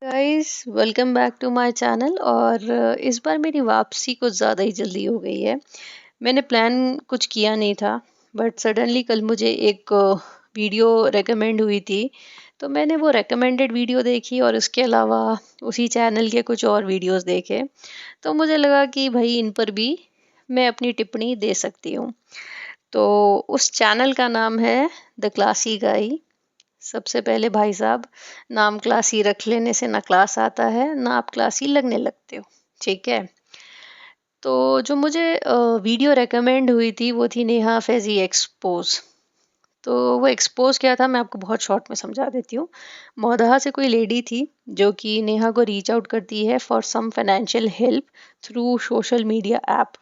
Guys, welcome back to my channel. और इस बार मेरी वापसी कुछ ज़्यादा ही जल्दी हो गई है। मैंने प्लान कुछ किया नहीं था, बट सडनली कल मुझे एक वीडियो रेकमेंड हुई थी। तो मैंने वो रेकमेंडेड वीडियो देखी और इसके अलावा उसी चैनल के कुछ और वीडियोस देखे। तो मुझे लगा कि भाई इन पर भी मैं अपनी टिप्पणी दे सकती हूँ। तो उस चैनल का नाम है द क्लासी गाई। सबसे पहले भाई साहब, नाम क्लासी रख लेने से ना क्लास आता है ना आप क्लासी लगने लगते हो। ठीक है। तो जो मुझे वीडियो रेकमेंड हुई थी वो थी नेहा फैजी एक्सपोज। तो वो एक्सपोज क्या था, मैं आपको बहुत शॉर्ट में समझा देती हूँ। मौदहा से कोई लेडी थी जो कि नेहा को रीच आउट करती है for some financial help through social media app.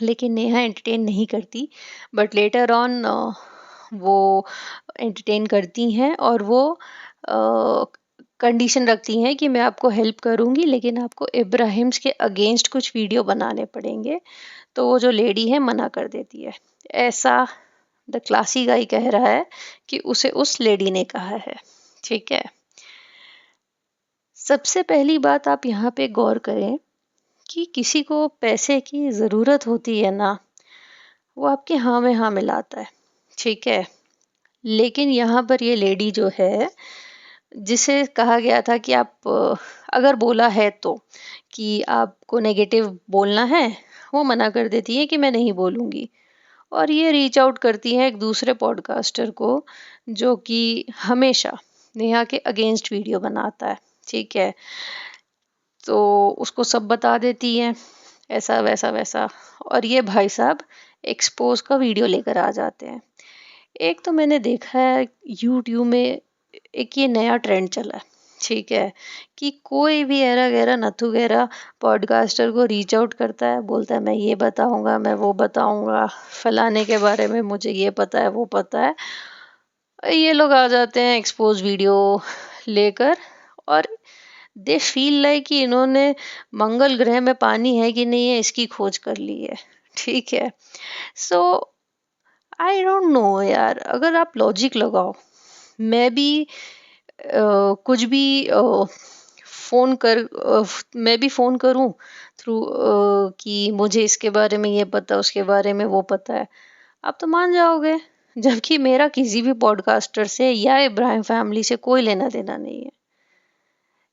लेकिन नेहा एंटरटेन नहीं करती, बट लेटर ऑन वो एंटरटेन करती हैं और वो कंडीशन रखती हैं कि मैं आपको हेल्प करूंगी लेकिन आपको इब्राहिम्स के अगेंस्ट कुछ वीडियो बनाने पड़ेंगे। तो वो जो लेडी है मना कर देती है। ऐसा द क्लासी गाई कह रहा है कि उसे उस लेडी ने कहा है। ठीक है। सबसे पहली बात आप यहाँ पे गौर करें कि किसी को पैसे की ज़रूरत होती है ना, वो आपके हाँ में हाँ मिलाता है। ठीक है। लेकिन यहाँ पर ये लेडी जो है, जिसे कहा गया था कि आप अगर बोला है तो कि आपको नेगेटिव बोलना है, वो मना कर देती है कि मैं नहीं बोलूँगी। और ये रीच आउट करती हैं एक दूसरे पॉडकास्टर को जो कि हमेशा नेहा के अगेंस्ट वीडियो बनाता है। ठीक है। तो उसको सब बता देती हैं, ऐसा वैसा वैसा। और ये भाई साहब एक्सपोज का वीडियो लेकर आ जाते हैं। एक तो मैंने देखा है यूट्यूब में, एक ये नया ट्रेंड चला है। ठीक है। कि कोई भी ऐरा गैरा नथु गैरा पॉडकास्टर को रीच आउट करता है, बोलता है मैं ये बताऊंगा, मैं वो बताऊंगा, फलाने के बारे में मुझे ये पता है वो पता है। ये लोग आ जाते हैं एक्सपोज वीडियो लेकर। और दे फील लाइक कि इन्होंने मंगल ग्रह में पानी है कि नहीं है इसकी खोज कर ली है। ठीक है। सो आई डोंट नो यार, अगर आप लॉजिक लगाओ, मैं भी कुछ भी फोन कर मैं भी फोन करूं थ्रू कि मुझे इसके बारे में ये पता उसके बारे में वो पता है, आप तो मान जाओगे। जबकि मेरा किसी भी पॉडकास्टर से या इब्राहिम फैमिली से कोई लेना देना नहीं है।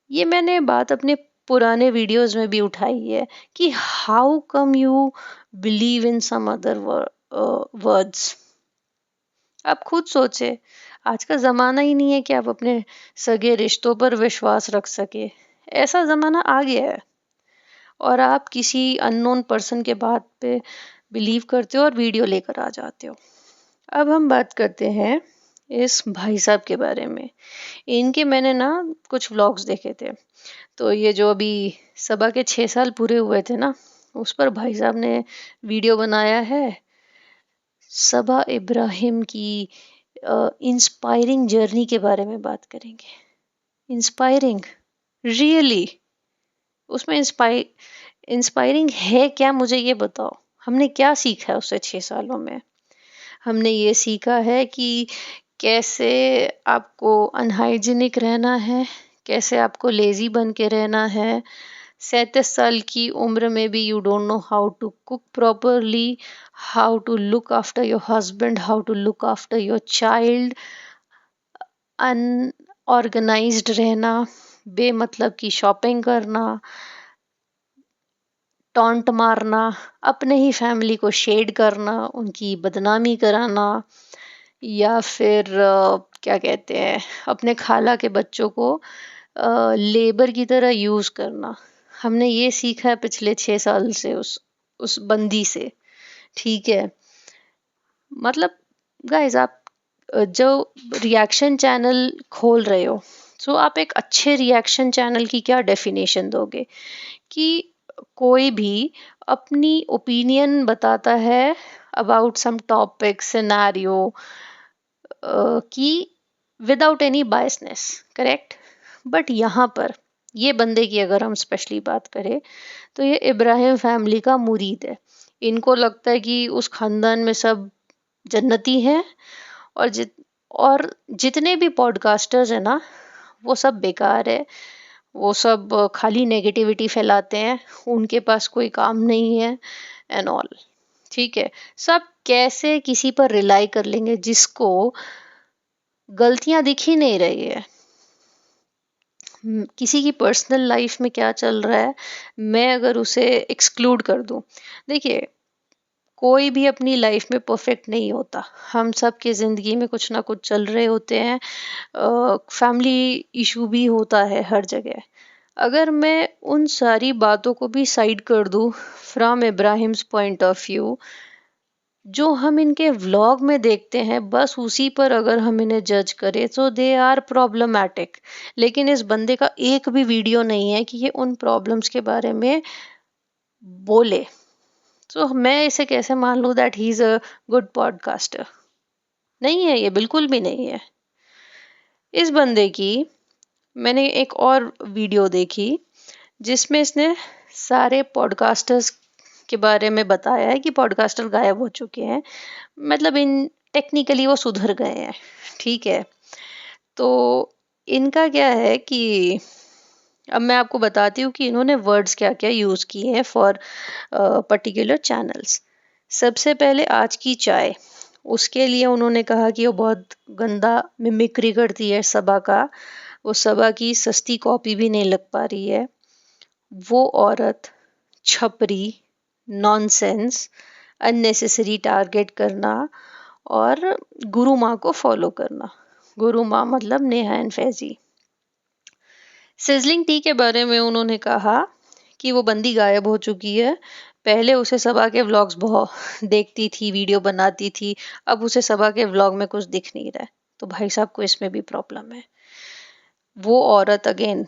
ये मैंने बात अपने पुराने वीडियोस में भी उठाई है कि how come you believe in some other words. आप खुद सोचे, आज का जमाना ही नहीं है कि आप अपने सगे रिश्तों पर विश्वास रख सके। ऐसा जमाना आ गया है और आप किसी अननोन पर्सन के बात पे बिलीव करते हो और वीडियो लेकर आ जाते हो। अब हम बात करते हैं इस भाई साहब के बारे में। इनके मैंने ना कुछ व्लॉग्स देखे थे। तो ये जो अभी सबा के 6 साल पूरे हुए थे ना, उस पर भाई साहब ने वीडियो बनाया है। सबा इब्राहिम की इंस्पायरिंग जर्नी के बारे में बात करेंगे। Inspiring, really? उसमें इंस्पायरिंग है क्या, मुझे ये बताओ। हमने क्या सीखा है उससे 6 सालों में? हमने ये सीखा है कि कैसे आपको अनहाइजीनिक रहना है, कैसे आपको लेजी बन के रहना है। 37 साल की उम्र में भी you don't know how to cook properly, how to look after your husband, how to look after your child. Unorganised रहना, बेमतलब की शॉपिंग करना, टॉन्ट मारना, अपने ही फैमिली को शेड करना, उनकी बदनामी कराना, या फिर क्या कहते हैं, अपने खाला के बच्चों को लेबर की तरह यूज करना। हमने ये सीखा है पिछले 6 साल से उस बंदी से। ठीक है। मतलब गाइस, आप जो रिएक्शन चैनल खोल रहे हो, तो आप एक अच्छे रिएक्शन चैनल की क्या डेफिनेशन दोगे? कि कोई भी अपनी ओपिनियन बताता है अबाउट सम टॉपिक सिनेरियो, कि without any biasness, correct? But यहाँ पर ये बंदे की अगर हम स्पेशली बात करें, तो ये इब्राहिम फैमिली का मुरीद है। इनको लगता है कि उस खानदान में सब जन्नती हैं, और जितने भी पॉडकास्टर्स हैं ना, वो सब बेकार है। वो सब खाली नेगेटिविटी फैलाते हैं, उनके पास कोई काम नहीं है एंड ऑल। ठीक है, सब कैसे किसी पर रिलाई कर लेंगे जिसको गलतियां दिख ही नहीं रही है। किसी की पर्सनल लाइफ में क्या चल रहा है, मैं अगर उसे एक्सक्लूड कर दूं, देखिए कोई भी अपनी लाइफ में परफेक्ट नहीं होता। हम सब की जिंदगी में कुछ ना कुछ चल रहे होते हैं, फैमिली इशू भी होता है हर जगह। अगर मैं उन सारी बातों को भी साइड कर दूं from Ibrahim's point of view, जो हम इनके व्लॉग में देखते हैं बस उसी पर अगर हम इन्हें जज करें तो दे आर प्रॉब्लमैटिक। लेकिन इस बंदे का एक भी वीडियो नहीं है कि ये उन प्रॉब्लम्स के बारे में बोले, तो मैं इसे कैसे मान लूं that he is a good podcaster? नहीं है, ये बिल्कुल भी नहीं है। इस बंदे की मैंने एक और वीडियो देखी जिसमें इसने सारे पॉडकास्टर्स के बारे में बताया है कि पॉडकास्टर गायब हो चुके हैं, मतलब इन टेक्निकली वो सुधर गए हैं। ठीक है, तो इनका क्या है कि अब मैं आपको बताती हूँ कि इन्होंने वर्ड्स क्या क्या यूज किए हैं फॉर पर्टिकुलर चैनल्स। सबसे पहले आज की चाय, उसके लिए उन्होंने कहा कि वो बहुत गंदा मिमिक्री करती है सबा का, वो सबा की सस्ती कॉपी भी नहीं लग पा रही है। वो औरत, छपरी, नॉनसेंस, अननेसेसरी टारगेट करना और गुरु माँ को फॉलो करना। गुरु माँ मतलब Neha and Faizi. Sizzling T के बारे में उन्होंने कहा कि वो बंदी गायब हो चुकी है, पहले उसे सबा के व्लॉग्स बहुत देखती थी, वीडियो बनाती थी, अब उसे सबा के व्लॉग में कुछ दिख नहीं रहा है। तो भाई साहब को इसमें भी प्रॉब्लम है। वो औरत again,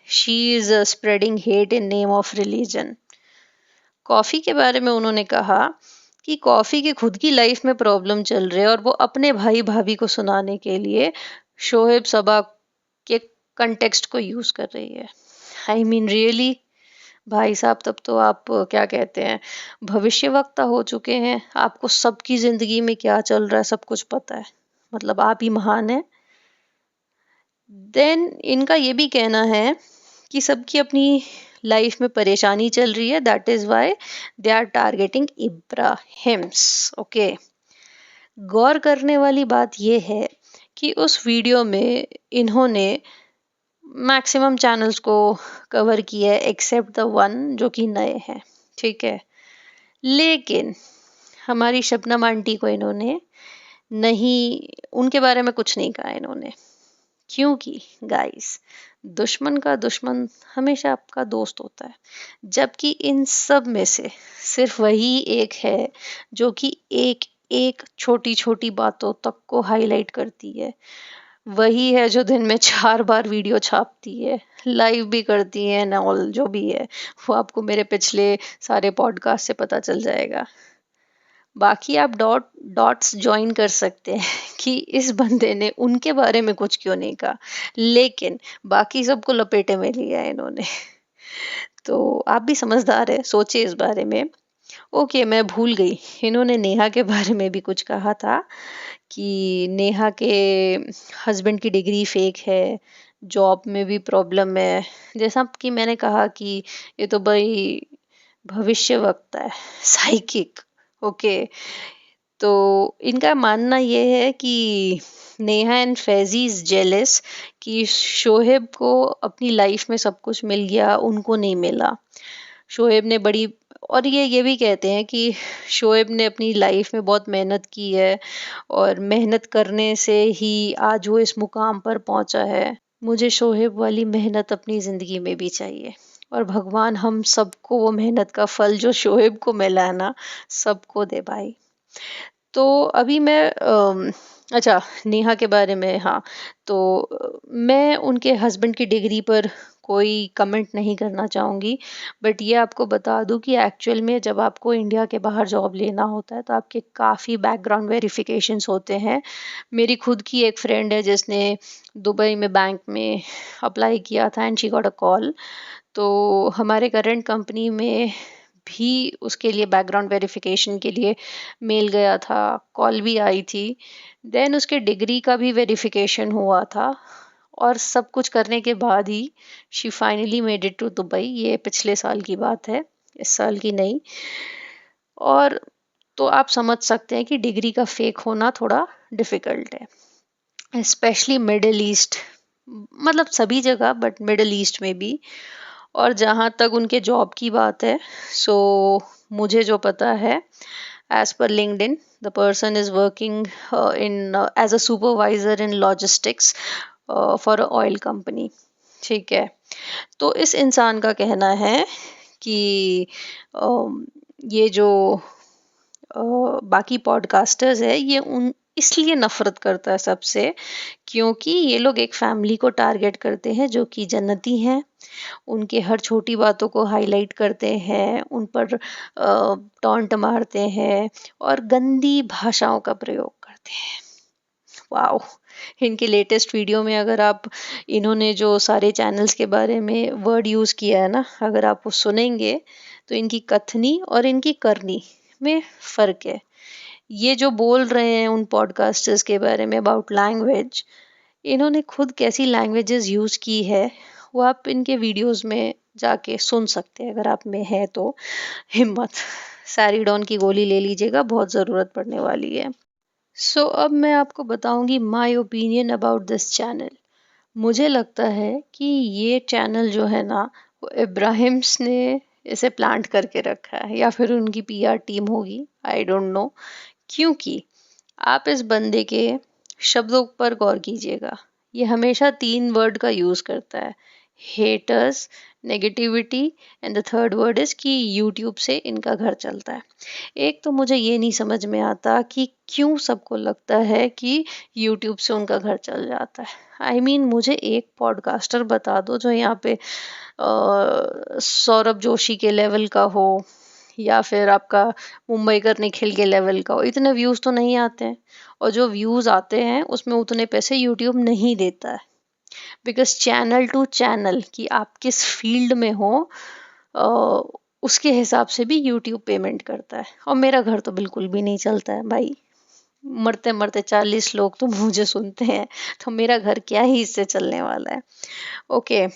she is spreading hate in name of religion. Coffee के बारे में उन्होंने कहा कि कॉफी के खुद की लाइफ में प्रॉब्लम चल रहे हैं और वो अपने भाई भाभी को सुनाने के लिए शोएब सबा के कंटेक्स्ट को यूज कर रही है। आई मीन रियली भाई साहब, तब तो आप क्या कहते हैं, भविष्यवक्ता हो चुके हैं। आपको सबकी जिंदगी में क्या चल रहा है सब कुछ पता है, मतलब आप ही महान है। देन इनका ये भी कहना है कि सबकी अपनी लाइफ में परेशानी चल रही है, that is why they are targeting Ibrahims. Okay, गौर करने वाली बात यह है कि उस वीडियो में इन्होंने मैक्सिमम चैनल्स को कवर किया है एक्सेप्ट द वन जो कि नए हैं। ठीक है, लेकिन हमारी शबनम आंटी को इन्होंने नहीं, उनके बारे में कुछ नहीं कहा इन्होंने, क्योंकि गाइस दुश्मन का दुश्मन हमेशा आपका दोस्त होता है। जबकि इन सब में से सिर्फ वही एक है जो कि एक एक छोटी छोटी बातों तक को हाईलाइट करती है। वही है जो दिन में 4 बार वीडियो छापती है, लाइव भी करती है ना, ऑल जो भी है वो आपको मेरे पिछले सारे पॉडकास्ट से पता चल जाएगा। बाकी आप डॉट्स ज्वाइन कर सकते हैं कि इस बंदे ने उनके बारे में कुछ क्यों नहीं कहा, लेकिन बाकी सबको लपेटे में लिया है इन्होंने। तो आप भी समझदार है, सोचिए इस बारे में। ओके, मैं भूल गई, इन्होंने नेहा के बारे में भी कुछ कहा था कि नेहा के हस्बैंड की डिग्री फेक है, जॉब में भी प्रॉब्लम है। जैसा कि मैंने कहा कि ये तो भाई भविष्य वक्ता है, साइकिक। ओके, तो इनका मानना ये है कि Neha and Faizi is jealous कि शोहेब को अपनी लाइफ में सब कुछ मिल गया, उनको नहीं मिला। शोएब ने बड़ी, और ये भी कहते हैं कि शोएब ने अपनी लाइफ में बहुत मेहनत की है और मेहनत करने से ही आज वो इस मुकाम पर पहुंचा है। मुझे शोएब वाली मेहनत अपनी जिंदगी में भी चाहिए और भगवान हम सबको वो मेहनत का फल जो शोएब को मिला है ना, सबको दे भाई। तो अभी मैं अच्छा, नेहा के बारे में, हाँ, तो मैं उनके हस्बैंड की डिग्री पर कोई कमेंट नहीं करना चाहूँगी, बट ये आपको बता दूँ कि एक्चुअल में जब आपको इंडिया के बाहर जॉब लेना होता है तो आपके काफ़ी बैकग्राउंड वेरिफिकेशंस होते हैं। मेरी खुद की एक फ्रेंड है जिसने दुबई में बैंक में अप्लाई किया था and she got a call. तो हमारे करंट कंपनी में भी उसके लिए बैकग्राउंड वेरिफिकेशन के लिए मेल गया था, कॉल भी आई थी। देन उसके डिग्री का भी वेरिफिकेशन हुआ था और सब कुछ करने के बाद ही she finally made it to Dubai. ये पिछले साल की बात है, इस साल की नहीं। और तो आप समझ सकते हैं कि डिग्री का फेक होना थोड़ा डिफिकल्ट है, स्पेशली मिडिल ईस्ट, मतलब सभी जगह बट मिडिल ईस्ट में भी। और जहाँ तक उनके जॉब की बात है, सो मुझे जो पता है, as per LinkedIn the person is working in as a supervisor in logistics for a oil company. ठीक है, तो इस इंसान का कहना है कि ये जो बाकी पॉडकास्टर्स है, ये उन इसलिए नफरत करता है सबसे क्योंकि ये लोग एक फैमिली को टारगेट करते हैं जो कि जन्नती हैं। उनके हर छोटी बातों को हाईलाइट करते हैं, उन पर टॉन्ट मारते हैं और गंदी भाषाओं का प्रयोग करते हैं। वाओ! इनके लेटेस्ट वीडियो में अगर आप इन्होंने जो सारे चैनल्स के बारे में वर्ड यूज़ किया है ना, अगर आप वो सुनेंगे तो इनकी कथनी और इनकी करनी में फ़र्क है। ये जो बोल रहे हैं उन पॉडकास्टर्स के बारे में अबाउट लैंग्वेज, इन्होंने खुद कैसी लैंग्वेजेस यूज़ की है वो आप इनके वीडियोस में जाके सुन सकते हैं, अगर आप में है तो हिम्मत। सैरिडॉन की गोली ले लीजिएगा, बहुत ज़रूरत पड़ने वाली है। सो अब मैं आपको बताऊंगी my opinion about this channel. मुझे लगता है कि ये चैनल जो है ना, वो इब्राहिम्स ने इसे प्लांट करके रखा है या फिर उनकी पीआर टीम होगी, आई डोंट नो। क्योंकि आप इस बंदे के शब्दों पर गौर कीजिएगा, ये हमेशा 3 वर्ड का यूज करता है, haters, negativity and the third word is कि यूट्यूब से इनका घर चलता है। एक तो मुझे ये नहीं समझ में आता कि क्यों सबको लगता है कि यूट्यूब से उनका घर चल जाता है। आई मीन मुझे एक पॉडकास्टर बता दो जो यहाँ पे सौरभ जोशी के लेवल का हो या फिर आपका मुंबईकर निखिल के लेवल का हो। इतने व्यूज तो नहीं आते हैं, और जो व्यूज आते हैं उसमें उतने पैसे यूट्यूब नहीं देता है। बिकॉज चैनल टू चैनल कि आप किस फील्ड में हो अ, उसके हिसाब से भी यूट्यूब पेमेंट करता है। और मेरा घर तो बिल्कुल भी नहीं चलता है भाई, मरते मरते 40 लोग तो मुझे सुनते हैं, तो मेरा घर क्या ही इससे चलने वाला है। ओके,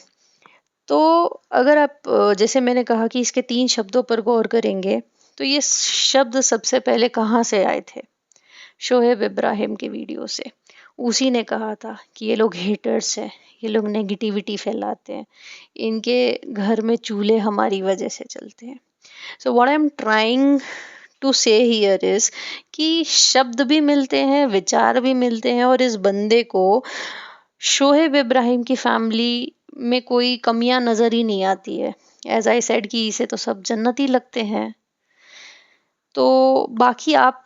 तो अगर आप जैसे मैंने कहा कि इसके 3 शब्दों पर गौर करेंगे, तो ये शब्द सबसे पहले कहाँ से आए थे? शोहेब इब्राहिम के वीडियो से। उसी ने कहा था कि ये लोग हेटर्स हैं, ये लोग नेगेटिविटी फैलाते हैं, इनके घर में चूल्हे हमारी वजह से चलते हैं। So what I am trying to say here is कि शब्द भी मिलते हैं, विचार भी मिलते हैं, और इस बंदे को शोहेब इब्राहिम की फैमिली में कोई कमियां नजर ही नहीं आती है। एज आई सेड कि इसे तो सब जन्नती लगते हैं। तो बाकी आप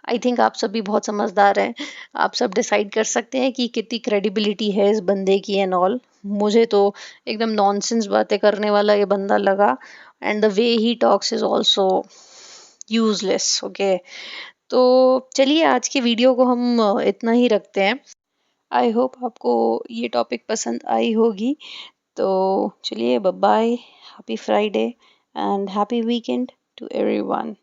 आई थिंक आप सभी बहुत समझदार हैं, आप सब डिसाइड कर सकते हैं कि कितनी क्रेडिबिलिटी है इस बंदे की एंड ऑल। मुझे तो एकदम नॉनसेंस बातें करने वाला ये बंदा लगा, and the way he talks is also useless. Okay, तो चलिए आज की वीडियो को हम इतना ही रखते हैं। आई होप आपको ये टॉपिक पसंद आई होगी। तो चलिए, bye bye, happy Friday and happy weekend to everyone.